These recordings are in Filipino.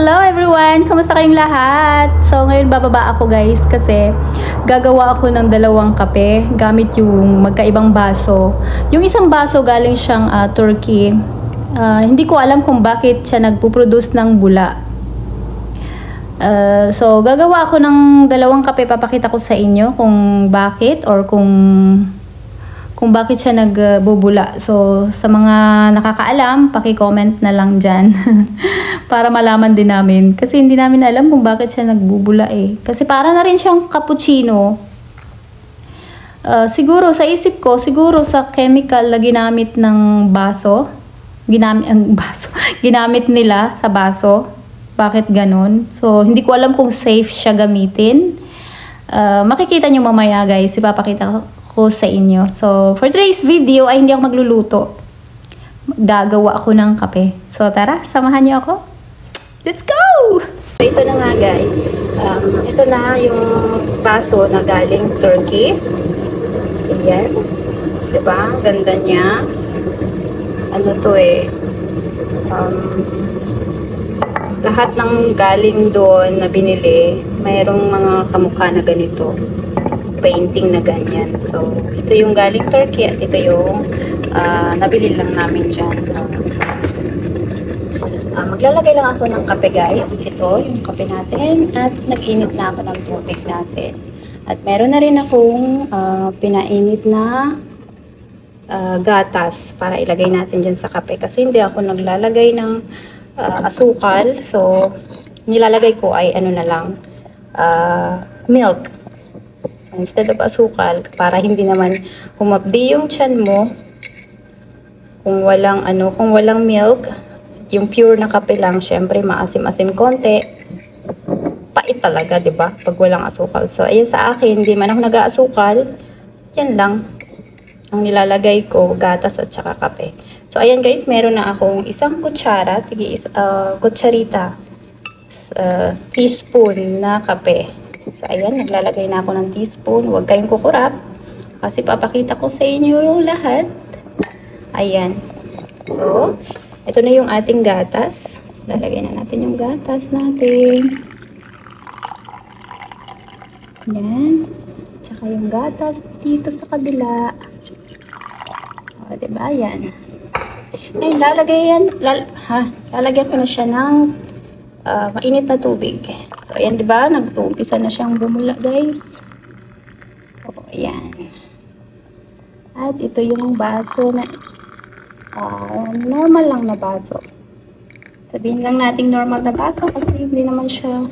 Hello everyone! Kamusta kayong lahat? So ngayon bababa ako guys kasi gagawa ako ng dalawang kape gamit yung magkaibang baso. Yung isang baso galing siyang Turkey. Hindi ko alam kung bakit siya nagpo-produce ng bula. So gagawa ako ng dalawang kape, papakita ko sa inyo kung bakit or kung bakit siya nagbubula. So, sa mga nakakaalam, paki-comment na lang dyan. Para malaman din namin. Kasi hindi namin alam kung bakit siya nagbubula eh. Kasi para na rin siyang cappuccino. Siguro, sa isip ko, siguro sa chemical na ginamit ng baso. Ginamit nila sa baso. Bakit ganun? So, hindi ko alam kung safe siya gamitin. Makikita nyo mamaya guys. Ipapakita ko sa inyo. So, for today's video ay hindi ako magluluto. Gagawa ako ng kape. So, tara, samahan niyo ako. Let's go! So, ito na nga guys. Ito na yung baso na galing Turkey. Ayan. Diba? Ganda niya. Ano to eh. Lahat ng galing doon na binili, mayroong mga kamukha na ganito. Painting na ganyan. So, ito yung galing Turkey at ito yung nabili lang namin dyan. Maglalagay lang ako ng kape guys. Ito yung kape natin at nag-init na ako ng tubig natin. At meron na rin akong pinainit na gatas para ilagay natin dyan sa kape. Kasi hindi ako naglalagay ng asukal. So, nilalagay ko ay ano na lang, milk. Instead of asukal, para hindi naman humapdi yung tiyan mo kung walang milk, yung pure na kape lang, syempre maasim-asim konti. Pait talaga, 'di ba? Pag walang asukal. So, ayun sa akin, hindi man ako nag-aasukal. Yan lang ang nilalagay ko, gatas at saka kape. So, ayan guys, meron na akong isang kutsara, kutsarita, teaspoon na kape. So, ayan, naglalagay na ako ng teaspoon. Huwag kayong kukurap. Kasi papakita ko sa inyo yung lahat. Ayan. So, ito na yung ating gatas. Lalagay na natin yung gatas natin. Ayan. Tsaka yung gatas dito sa kabila. O, diba? Ayan. Ngayon, lalagyan ko na siya ng mainit na tubig. So, ayan, diba? Nag-uumpisa na siyang bumula, guys. O, ayan. At ito yung baso na normal lang na baso. Sabihin lang natin normal na baso kasi hindi naman siya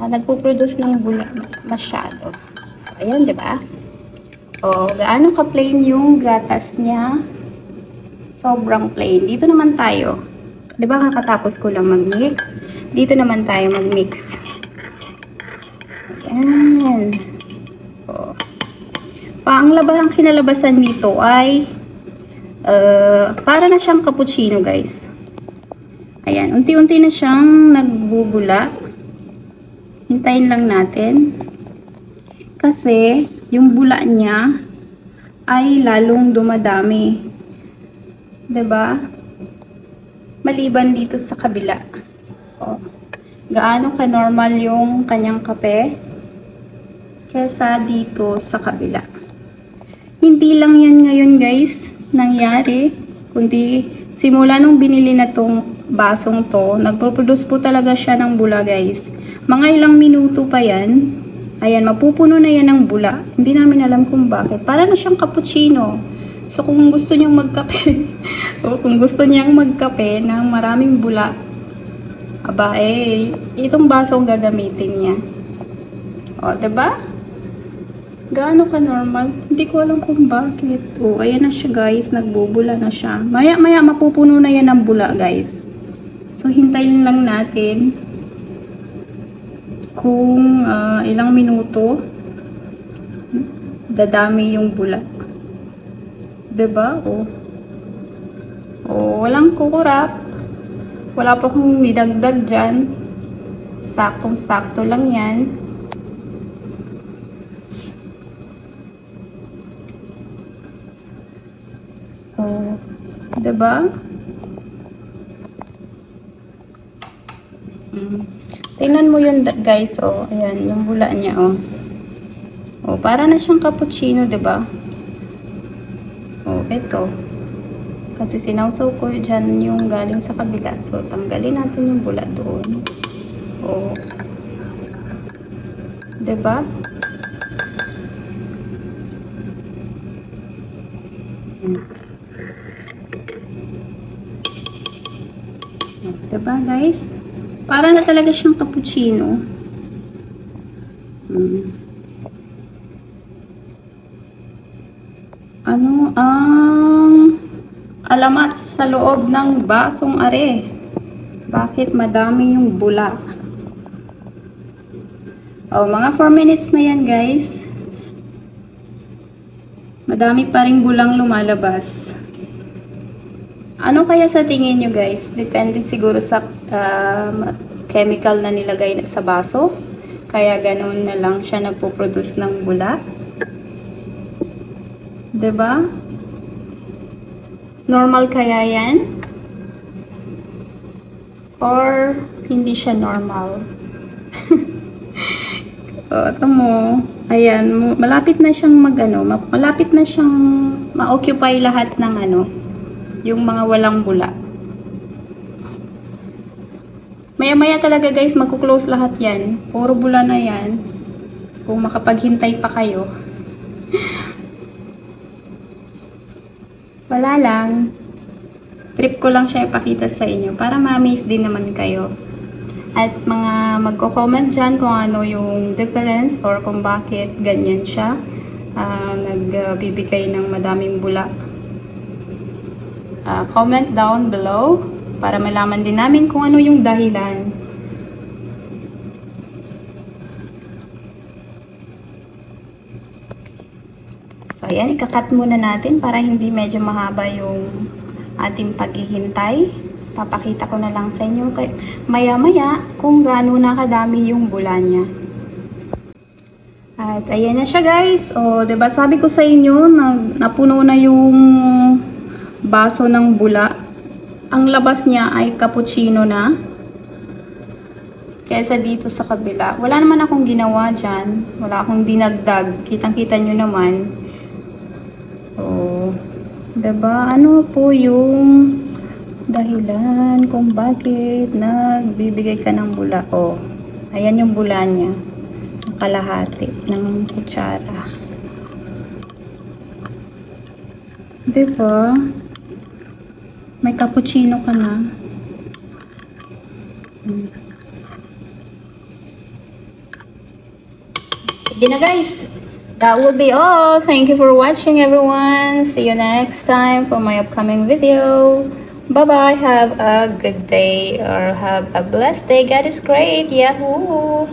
nagpo-produce ng bula masyado. So, ayan, diba? O, gaano ka-plain yung gatas niya? Sobrang plain. Dito naman tayo. Diba kakatapos ko lang mag-mix? Dito naman tayo mag-mix. Ayan. O. Ang kinalabasan nito ay para na siyang cappuccino, guys. Ayan. Unti-unti na siyang nagbubula. Hintayin lang natin. Kasi yung bula niya ay lalong dumadami. Diba? Maliban dito sa kabila. O, gaano ka-normal yung kanyang kape kesa dito sa kabila. Hindi lang yan ngayon guys nangyari, kundi simula nung binili na tong basong to, nagpo-produce po talaga siya ng bula guys. Mga ilang minuto pa yan, ayan, mapupuno na yan ng bula. Hindi namin alam kung bakit. Para na siyang cappuccino. So, kung gusto niyang magkape, o kung gusto niyang magkape ng maraming bula, aba, itong baso ang gagamitin niya. O, diba? Gaano ka normal? Hindi ko alam kung bakit. O, ayan na siya, guys. Nagbubula na siya. Maya-maya, mapupuno na yan ng bula, guys. So, hintayin lang natin kung ilang minuto dadami yung bula. Diba? Walang kukurap. Wala pa akong nidagdag dyan. Saktong-sakto lang yan. Diba? Tingnan mo yun guys, oh. Ayan, yung bula niya, oh. Oh, para na siyang cappuccino, 'di ba? Oh, ito. Kasi sinawsaw ko dyan yung galing sa kabila. So, tanggalin natin yung bula doon. Oh. 'Di ba? Diba guys? Para na talaga siyang cappuccino. Ano ang alamat sa loob ng basong are? Bakit madami yung bula? Oh, mga 4 minutes na yan guys. Madami pa ring bulang lumalabas. Ano kaya sa tingin nyo guys? Depende siguro sa chemical na nilagay sa baso. Kaya ganun na lang siya nagpo-produce ng bula. 'Di ba? Normal kaya yan? Or hindi siya normal? Ito mo. Ayan, malapit na siyang malapit na siyang ma-occupy lahat ng yung mga walang bula. Maya-maya talaga guys, magkuklose lahat yan. Puro bula na yan. Kung makapaghintay pa kayo. Wala lang. Trip ko lang siya ipakita sa inyo para ma-amaze din naman kayo. At mga magko-comment dyan kung ano yung difference or kung bakit ganyan siya. Nagbibigay ng madaming bula. Comment down below para malaman din namin kung ano yung dahilan. So, ayan, ikakat muna natin para hindi medyo mahaba yung ating paghihintay. Papakita ko na lang sa inyo maya-maya kung gaano na kadami yung bula niya. At ayan na siya guys. O, diba sabi ko sa inyo, napuno na yung baso ng bula. Ang labas niya ay cappuccino na. Kaysa dito sa kabila. Wala naman akong ginawa dyan. Wala akong dinagdag. Kitang-kita nyo naman. Oh, diba? Ano po yung dahilan kung bakit nagbibigay ka ng bula? Oh, ayan yung bula niya. Kalahati ng kutsara. Diba? May cappuccino ka na. Sige na guys. That will be all. Thank you for watching everyone. See you next time for my upcoming video. Bye-bye. Have a good day or have a blessed day. God is great. Yahoo!